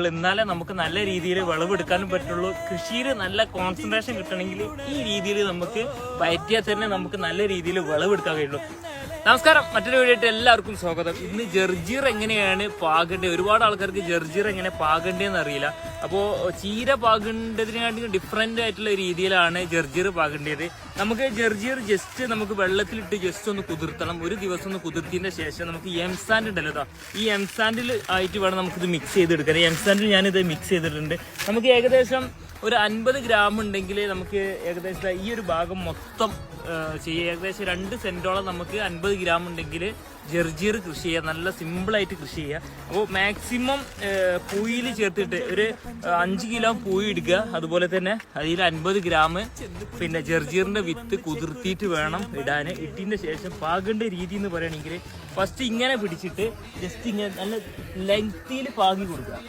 എന്നാലേ നമുക്ക് നല്ല രീതിയിൽ വിളവെടുക്കാനും പറ്റുള്ളൂ. കൃഷിയിൽ നല്ല കോൺസെൻട്രേഷൻ കിട്ടണമെങ്കിൽ ഈ രീതിയിൽ നമുക്ക് പയറ്റിയാൽ തന്നെ നമുക്ക് നല്ല രീതിയിൽ വിളവെടുക്കാൻ കഴിയുള്ളൂ. നമസ്കാരം, മറ്റൊരു വീഡിയോയിട്ട് എല്ലാവർക്കും സ്വാഗതം. ഇന്ന് ജർജീർ എങ്ങനെയാണ് പാകേണ്ടത്, ഒരുപാട് ആൾക്കാർക്ക് ജർജീർ എങ്ങനെ പാകേണ്ടതെന്ന് അറിയില്ല. അപ്പോൾ ചീര പാകേണ്ടതിനെക്കാട്ടി ഡിഫറെൻ്റ് ആയിട്ടുള്ള രീതിയിലാണ് ജർജീർ പാകേണ്ടത്. നമുക്ക് ജർജീർ ജസ്റ്റ് നമുക്ക് വെള്ളത്തിലിട്ട് ജസ്റ്റ് ഒന്ന് കുതിർത്തണം. ഒരു ദിവസം ഒന്ന് കുതിർത്തിയതിൻ്റെ ശേഷം നമുക്ക് എംസാൻഡ് ഉണ്ടല്ലോ, ഈ എംസാൻഡിൽ ആയിട്ട് വേണം നമുക്കിത് മിക്സ് ചെയ്തെടുക്കാൻ. എംസാൻഡിൽ ഞാനിത് മിക്സ് ചെയ്തിട്ടുണ്ട്. നമുക്ക് ഏകദേശം ഒരു 50 ഗ്രാം ഉണ്ടെങ്കിൽ നമുക്ക് ഏകദേശം ഈ ഒരു ഭാഗം മൊത്തം ചെയ്യുക. ഏകദേശം 2 സെൻറ്റോളം നമുക്ക് 50 ഗ്രാം ഉണ്ടെങ്കിൽ ജർജീർ കൃഷി ചെയ്യുക. നല്ല സിമ്പിളായിട്ട് കൃഷി ചെയ്യുക. അപ്പോൾ മാക്സിമം പൂയിൽ ചേർത്തിട്ട് ഒരു 5 കിലോ പൂയി എടുക്കുക. അതുപോലെ തന്നെ അതിൽ 50 ഗ്രാം പിന്നെ ജർജീറിൻ്റെ വിത്ത് കുതിർത്തിയിട്ട് വേണം ഇടാൻ. ഇട്ടതിൻ്റെ ശേഷം പാകേണ്ട രീതി എന്ന് പറയുകയാണെങ്കിൽ ഫസ്റ്റ് ഇങ്ങനെ പിടിച്ചിട്ട് ജസ്റ്റ് ഇങ്ങനെ നല്ല ലെങ്തിയിൽ പാകി കൊടുക്കുക.